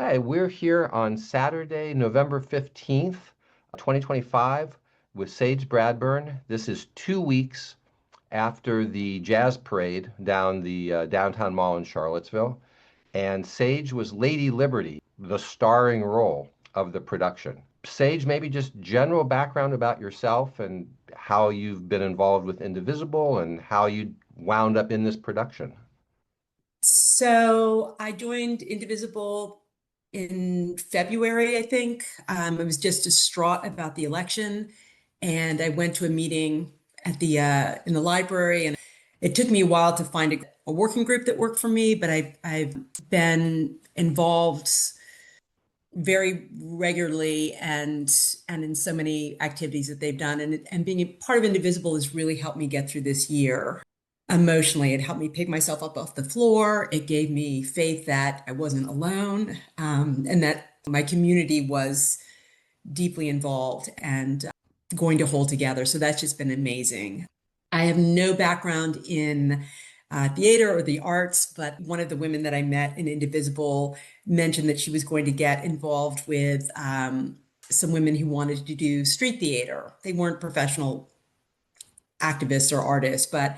Hi, we're here on Saturday, November 15th, 2025, with Sage Bradburn. This is 2 weeks after the jazz parade down the downtown mall in Charlottesville. And Sage was Lady Liberty, the starring role of the production. Sage, maybe just general background about yourself and how you've been involved with Indivisible and how you wound up in this production. So I joined Indivisible in February, I think. I was just distraught about the election, and I went to a meeting at the in the library, and it took me a while to find a working group that worked for me. But I've been involved very regularly and in so many activities that they've done, and being a part of Indivisible has really helped me get through this year. Emotionally, it helped me pick myself up off the floor. It gave me faith that I wasn't alone, and that my community was deeply involved and going to hold together. So that's just been amazing. I have no background in theater or the arts, but one of the women that I met in Indivisible mentioned that she was going to get involved with some women who wanted to do street theater. They weren't professional activists or artists, but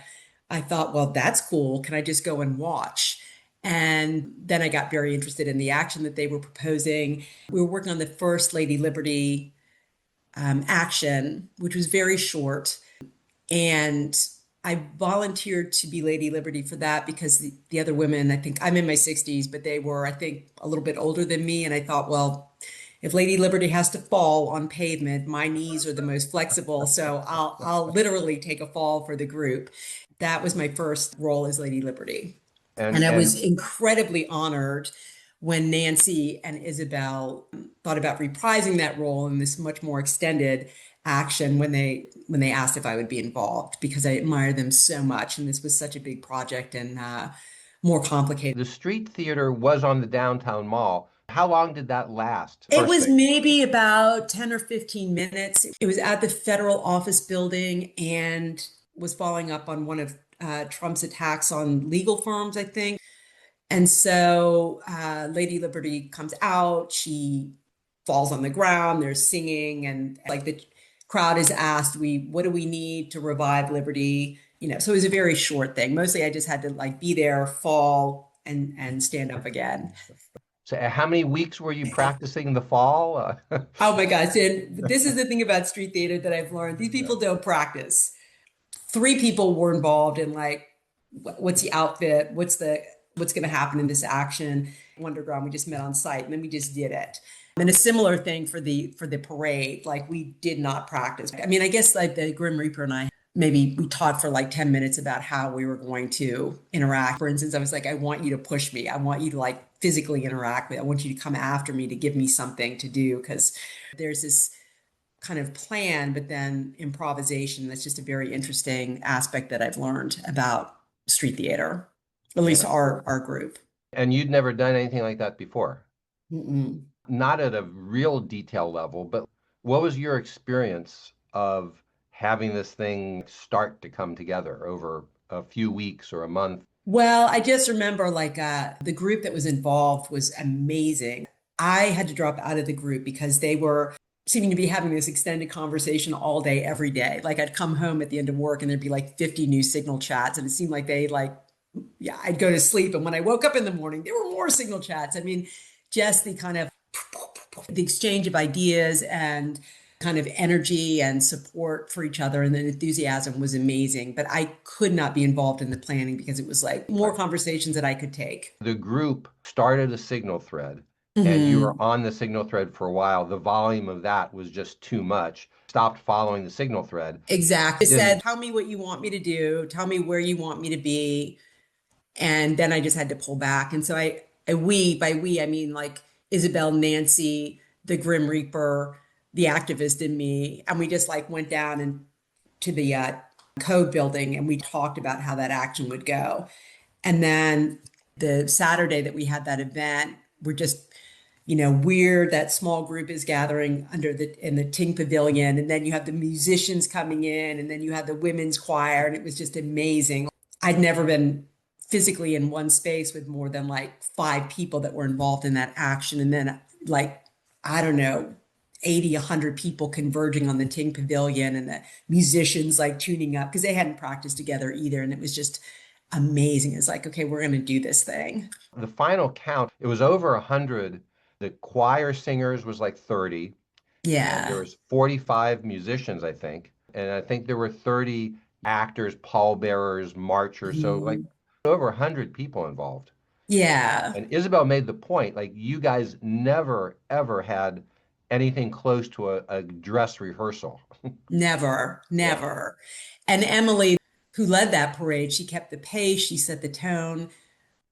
I thought, well, that's cool. Can I just go and watch? And then I got very interested in the action that they were proposing. We were working on the first Lady Liberty action, which was very short. And I volunteered to be Lady Liberty for that because the other women, I think I'm in my 60s, but they were, I think, a little bit older than me. And I thought, well, if Lady Liberty has to fall on pavement, my knees are the most flexible. So I'll literally take a fall for the group. That was my first role as Lady Liberty. And And I and was incredibly honored when Nancy and Isabel thought about reprising that role in this much more extended action when they asked if I would be involved because I admire them so much. And this was such a big project and more complicated. the street theater was on the downtown mall. How long did that last? It First was thing. maybe about 10 or 15 minutes. It was at the federal office building and was following up on one of Trump's attacks on legal firms, I think. And so Lady Liberty comes out, she falls on the ground, there's singing, and like the crowd is asked, what do we need to revive Liberty? So it was a very short thing. Mostly I just had to like be there, fall, and stand up again. So, how many weeks were you practicing the fall? Oh my gosh. And this is the thing about street theater that I've learned. These people don't practice. Three people were involved in like, what's the outfit? What's going to happen in this action? Underground, we just met on site and then we just did it. And a similar thing for the parade. Like we did not practice. I mean, I guess like the Grim Reaper and I, maybe we taught for like 10 minutes about how we were going to interact. For instance, I was like, I want you to push me. I want you to like physically interact with. I want you to come after me to give me something to do because there's this kind of plan, but then improvisation. That's just a very interesting aspect that I've learned about street theater, at least Yeah. our group. And you'd never done anything like that before? Mm-mm. Not at a real detail level, but what was your experience of having this thing start to come together over a few weeks or a month? Well, I just remember like the group that was involved was amazing. I had to drop out of the group because they were seeming to be having this extended conversation all day, every day. Like I'd come home at the end of work and there'd be like 50 new signal chats, and it seemed like they like, yeah, I'd go to sleep. And when I woke up in the morning, there were more signal chats. I mean, just the kind of the exchange of ideas and kind of energy and support for each other and the enthusiasm was amazing, but I could not be involved in the planning because it was like more conversations that I could take. The group started a signal thread, and you were Mhm. on the signal thread for a while. The volume of that was just too much. Stopped following the signal thread. Exactly. It Didn't said, tell me what you want me to do, tell me where you want me to be. And then I just had to pull back. And so by we, I mean like Isabel, Nancy, the Grim Reaper, the activist in me. And we just like went down and to the code building and we talked about how that action would go. And then the Saturday that we had that event, we're just, weird. That small group is gathering in the Ting Pavilion. And then you have the musicians coming in and then you have the women's choir. And it was just amazing. I'd never been physically in one space with more than like 5 people that were involved in that action. And then like, I don't know, 80, 100 people converging on the Ting Pavilion and the musicians like tuning up because they hadn't practiced together either. And it was just amazing. It's like, okay, we're going to do this thing. The final count, it was over 100. The choir singers was like 30, and there Yeah. was 45 musicians, I think. And I think there were 30 actors, pallbearers, marchers, so like Mhm. over 100 people involved. Yeah. And Isabel made the point, like you guys never ever had anything close to a dress rehearsal. Never, Yeah. never. And Emily, who led that parade, she kept the pace, she set the tone.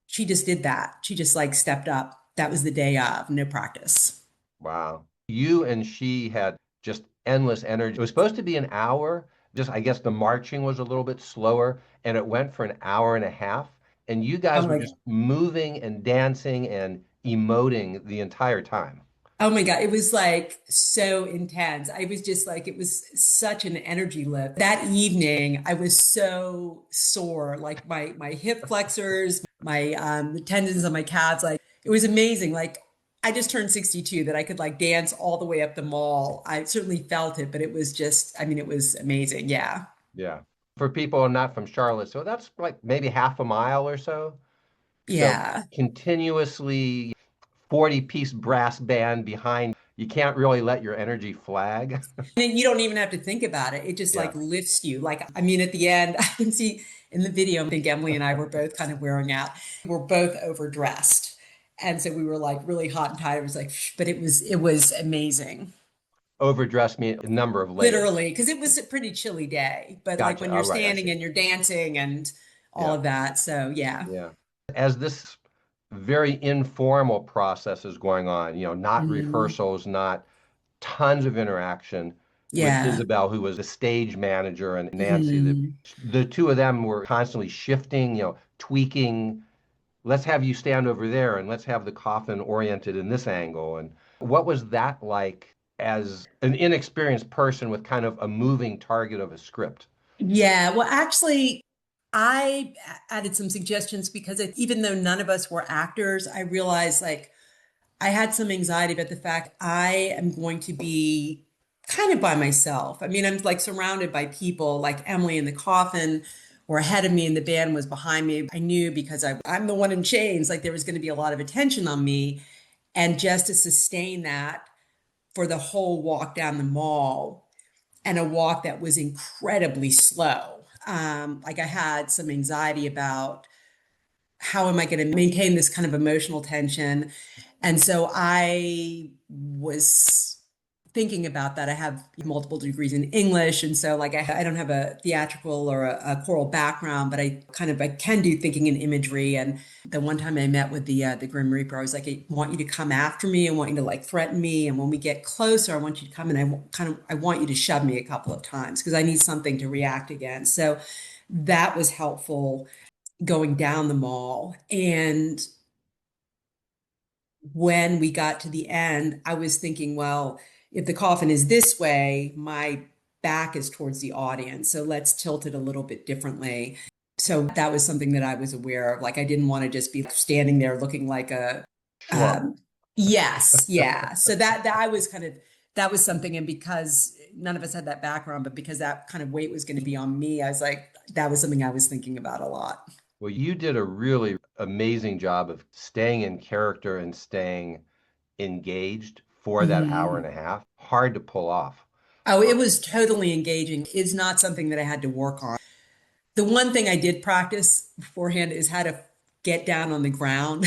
She just did that. She just like stepped up. That was the day of, no practice. Wow. You and she had just endless energy. It was supposed to be an hour. Just, I guess the marching was a little bit slower, and it went for an hour and a half. And you Oh guys were my, just moving and dancing and emoting the entire time. oh my God. It was like so intense. I was just like, it was such an energy lift. That evening, I was so sore, like my hip flexors, my the tendons on my calves, like it was amazing. Like I just turned 62 that I could like dance all the way up the mall. I certainly felt it, but it was just, I mean, it was amazing. Yeah. Yeah. For people not from Charlotte, so that's like maybe half a mile or so. So Yeah. continuously 40-piece brass band behind, you can't really let your energy flag. And you don't even have to think about it. It just Yeah. like lifts you. Like, I mean, at the end, I can see in the video, I think Emily and I were both kind of wearing out. We're both overdressed. And so we were like really hot and tired. It was like, but it was amazing. Overdressed me a number of layers. Literally, because it was a pretty chilly day. But like Gotcha. when All you're right, I standing see. and you're dancing and all Yeah. of that. So yeah. Yeah. As this very informal process is going on, not Mhm. rehearsals, not tons of interaction with Yeah. Isabel, who was the stage manager, and Nancy, Mhm. the two of them were constantly shifting, tweaking. Let's have you stand over there and let's have the coffin oriented in this angle. And what was that like as an inexperienced person with kind of a moving target of a script? Yeah, well, actually, I added some suggestions because even though none of us were actors, I realized like I had some anxiety about the fact I am going to be kind of by myself. I mean, I'm like surrounded by people like Emily in the coffin or ahead of me and the band was behind me. I knew because I'm the one in chains, like there was going to be a lot of attention on me. And just to sustain that for the whole walk down the mall and a walk that was incredibly slow. Like I had some anxiety about how am I going to maintain this kind of emotional tension? And so I was thinking about that. I have multiple degrees in English. And so like I don't have a theatrical or a choral background, but I can do thinking and imagery. And the one time I met with the Grim Reaper, I was like, I want you to come after me. I want you to like threaten me. And when we get closer, I want you to come and I want you to shove me a couple of times because I need something to react against. So that was helpful going down the mall. And when we got to the end, I was thinking, well, if the coffin is this way, my back is towards the audience. So let's tilt it a little bit differently. So that was something that I was aware of. Like I didn't want to just be standing there looking like a Schluck. um yes, yeah. So that I was kind of that was something. And because none of us had that background, but because that kind of weight was going to be on me, I was like, that was something I was thinking about a lot. Well, you did a really amazing job of staying in character and staying engaged for that hour and Mhm. a half. Hard to pull off. Oh, it was totally engaging. It's not something that I had to work on. The one thing I did practice beforehand is how to get down on the ground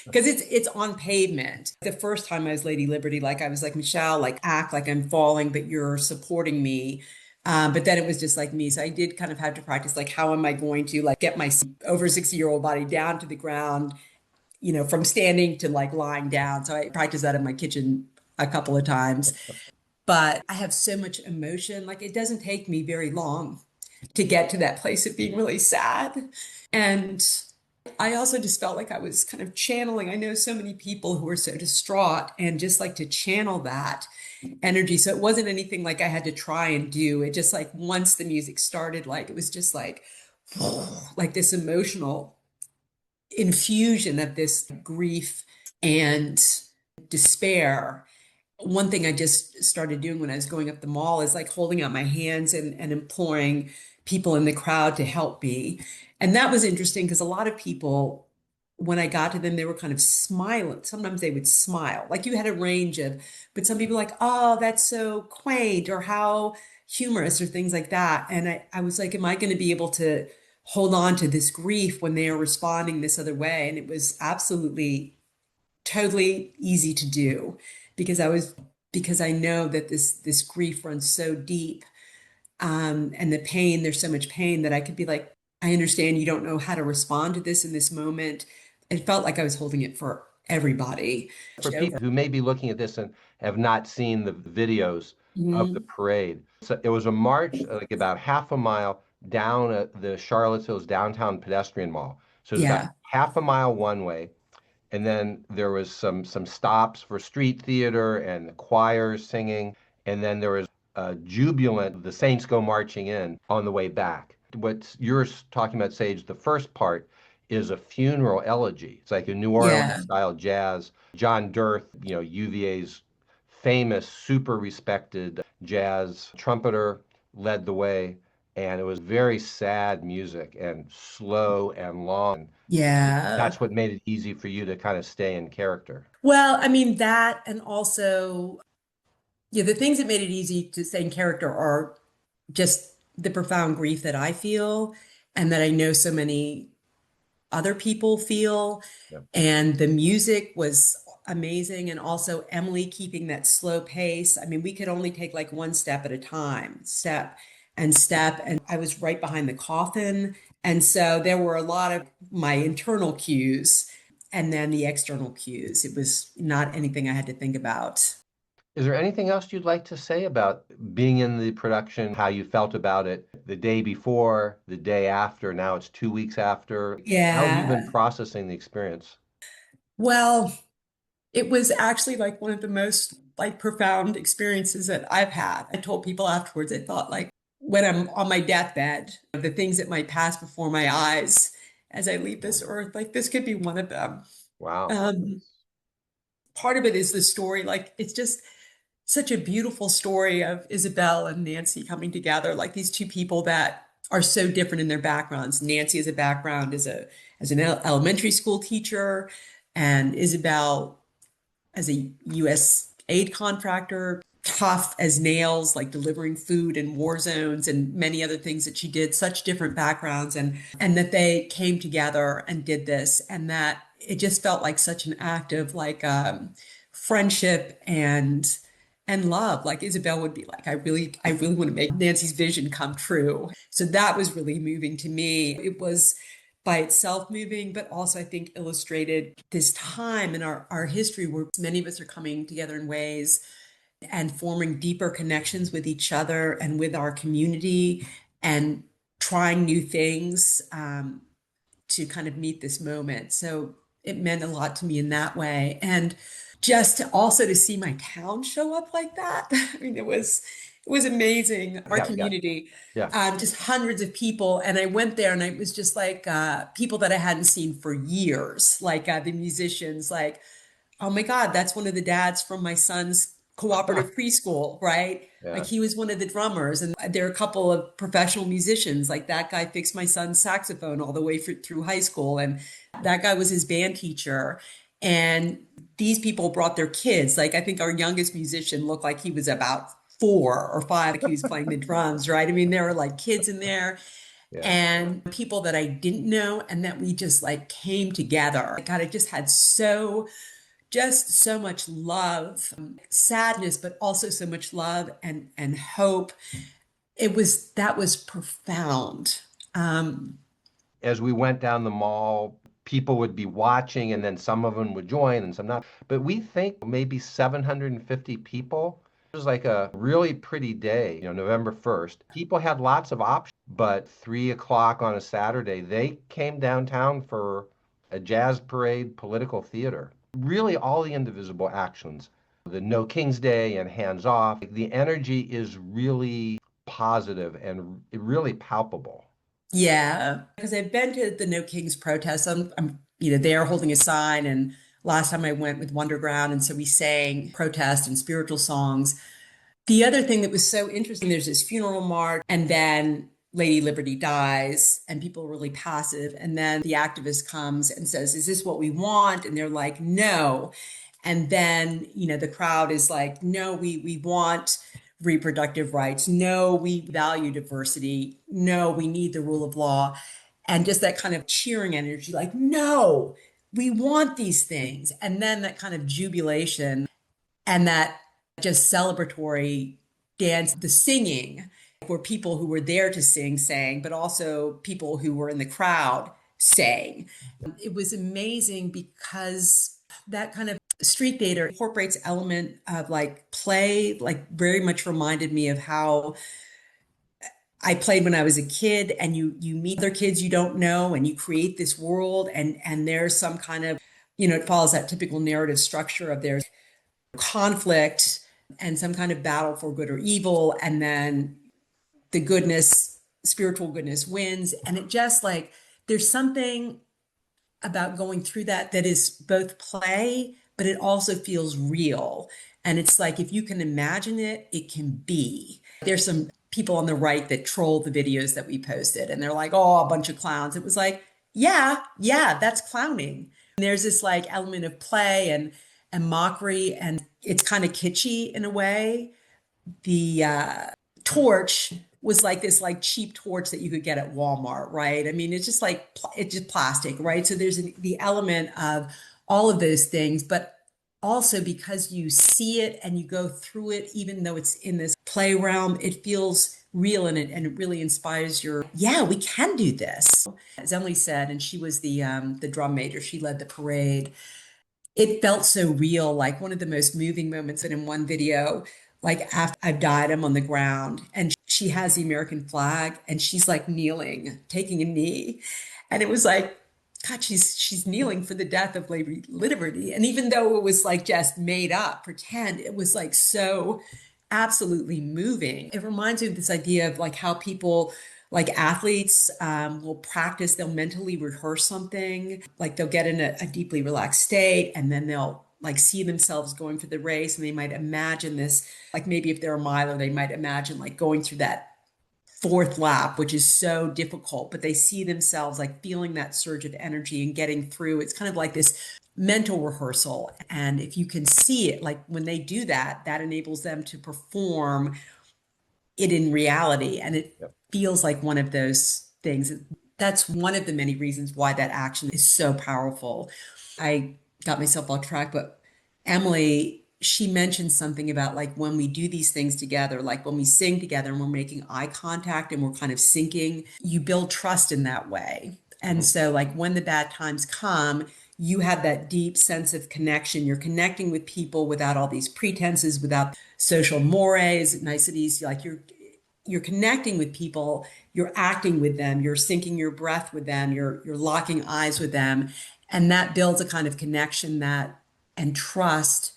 because it's on pavement. The first time I was Lady Liberty, like I was like, Michelle, like act like I'm falling, but you're supporting me. But then it was just like me. So I did kind of have to practice like how am I going to like get my over 60-year-old body down to the ground, from standing to like lying down. So I practiced that in my kitchen a couple of times. But I have so much emotion. Like it doesn't take me very long to get to that place of being really sad. And I also just felt like I was kind of channeling. I know so many people who are so distraught and just like to channel that energy. So it wasn't anything like I had to try and do. It just like once the music started, like it was just like, like this emotional infusion of this grief and despair. One thing I just started doing when I was going up the mall is like holding out my hands and imploring people in the crowd to help me. And that was interesting because a lot of people, when I got to them, they were kind of smiling. Sometimes they would smile. Like you had a range of, but some people like, oh, that's so quaint or how humorous or things like that. And I was like, am I going to be able to hold on to this grief when they are responding this other way? And it was absolutely totally easy to do because I know that this grief runs so deep, and the pain, there's so much pain that I could be like, I understand you don't know how to respond to this in this moment. It felt like I was holding it for everybody. For people who may be looking at this and have not seen the videos of the Mhm. parade, so it was a march like about half a mile down the Charlottesville's downtown pedestrian mall. So it was about Yeah, half a mile one way, and then there was some stops for street theater and the choirs singing, and then there was jubilant the Saints go marching in on the way back. What you're talking about, Sage, the first part is a funeral elegy. It's like a New Orleans yeah, style jazz. John Dirth, UVA's famous, super respected jazz trumpeter, led the way, and it was very sad music and slow and long. yeah. That's what made it easy for you to kind of stay in character. Well, I mean, that and also, yeah, the things that made it easy to stay in character are just the profound grief that I feel and that I know so many other people feel. Yeah. And the music was amazing. And also Emily keeping that slow pace. I mean, we could only take like one step at a time, step and step. And I was right behind the coffin. And so there were a lot of my internal cues and then the external cues. It was not anything I had to think about. Is there anything else you'd like to say about being in the production, how you felt about it the day before, the day after, now it's 2 weeks after? How have you been Yeah. processing the experience? Well, it was actually like one of the most like profound experiences that I've had. I told people afterwards, I thought like when I'm on my deathbed, the things that might pass before my eyes as I leave this earth, like this could be one of them. Wow. Um, Part of it is the story, like it's just such a beautiful story of Isabel and Nancy coming together, like these two people that are so different in their backgrounds. Nancy has a background as an elementary school teacher, and Isabel as a U.S. aid contractor, tough as nails, like delivering food in war zones and many other things that she did, such different backgrounds, and that they came together and did this, and that it just felt like such an act of like friendship and love. Like Isabel would be like, I really want to make Nancy's vision come true. So that was really moving to me. It was by itself moving, but also I think illustrated this time in our history where many of us are coming together in ways and forming deeper connections with each other and with our community and trying new things, to kind of meet this moment. So it meant a lot to me in that way. And just also to see my town show up like that. I mean, it was amazing. Our Yeah, yeah, community, yeah. just hundreds of people. And I went there and it was just like people that I hadn't seen for years, like the musicians, like, oh my God, that's one of the dads from my son's cooperative preschool, right? Like Yeah. he was one of the drummers, and there are a couple of professional musicians. Like that guy fixed my son's saxophone all the way through high school, and that guy was his band teacher. And these people brought their kids. Like I think our youngest musician looked like he was about 4 or 5, like he was playing the drums, right? I mean, there were like kids in there Yeah. and people that I didn't know, and that we just like came together. God, I just had so much love, sadness, but also so much love and hope. That was profound. Um, As we went down the mall, people would be watching and then some of them would join and some not. But we think maybe 750 people. It was like a really pretty day, November 1st. People had lots of options, but 3 o'clock on a Saturday, they came downtown for a jazz parade, political theater. Really, all the indivisible actions, the No King's Day and Hands Off, the energy is really positive and really palpable. Yeah, because I've been to the No Kings protests. I'm there holding a sign. And last time I went with Wonderground, and so we sang protest and spiritual songs. The other thing that was so interesting, there's this funeral march, and then Lady Liberty dies, and people are really passive. And then the activist comes and says, "Is this what we want?" And they're like, "No." And then, the crowd is like, "No, we want reproductive rights. No, we value diversity. No, we need the rule of law." And just that kind of cheering energy, like, "No, we want these things." And then that kind of jubilation and that just celebratory dance, the singing, where people who were there to sing sang, but also people who were in the crowd sang. It was amazing because that kind of street theater incorporates element of like play, like very much reminded me of how I played when I was a kid. And you meet other kids you don't know, and you create this world, and there's some kind of, it follows that typical narrative structure of there's conflict and some kind of battle for good or evil, and then the goodness, spiritual goodness wins. And it just like, there's something about going through that is both play, but it also feels real. And it's like, if you can imagine it, it can be. There's some people on the right that troll the videos that we posted, and they're like, "Oh, a bunch of clowns." It was like, yeah, that's clowning. And there's this like element of play and mockery, and it's kind of kitschy in a way. The torch was like this like cheap torch that you could get at Walmart, right? I mean, it's just like it's just plastic, right? So there's the element of all of those things, but also because you see it and you go through it, even though it's in this play realm, it feels real, and it really inspires yeah, we can do this. As Emily said, and she was the drum major, she led the parade. It felt so real, like one of the most moving moments. And in one video, like after I've died, I'm on the ground, and she has the American flag, and she's like kneeling, taking a knee. And it was like, God, she's kneeling for the death of Lady Liberty. And even though it was like just made up, pretend, it was like so absolutely moving. It reminds me of this idea of like how people, like athletes, will practice, they'll mentally rehearse something, like they'll get in a deeply relaxed state, and then they'll like see themselves going for the race, and they might imagine this, like maybe if they're a miler, they might imagine like going through that fourth lap, which is so difficult, but they see themselves like feeling that surge of energy and getting through. It's kind of like this mental rehearsal. And if you can see it, like when they do that, that enables them to perform it in reality. And it Yep. feels like one of those things. That's one of the many reasons why that action is so powerful. I got myself off track, but Emily, she mentioned something about like when we do these things together, like when we sing together and we're making eye contact and we're kind of syncing, you build trust in that way. And Mhm. so, like, when the bad times come, you have that deep sense of connection. You're connecting with people without all these pretenses, without social mores, niceties. Like you're connecting with people, you're acting with them, you're syncing your breath with them, you're locking eyes with them. And that builds a kind of connection that and trust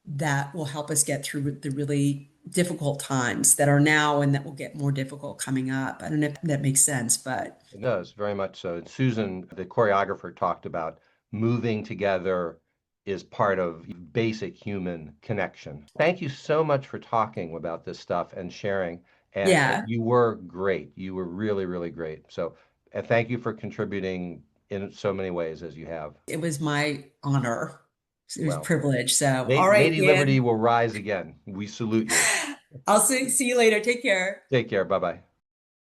that will help us get through the really difficult times that are now and that will get more difficult coming up. I don't know if that makes sense, but It does, very much so. And Susan, the choreographer, talked about moving together is part of basic human connection. Thank you so much for talking about this stuff and sharing. And yeah, you were great. You were really, really great. So, and thank you for contributing in so many ways as you have. it was my honor. It was a Well, privilege. So, all right, Lady Liberty Dan, will rise again. We salute you. I'll see you later. Take care. Take care. Bye bye.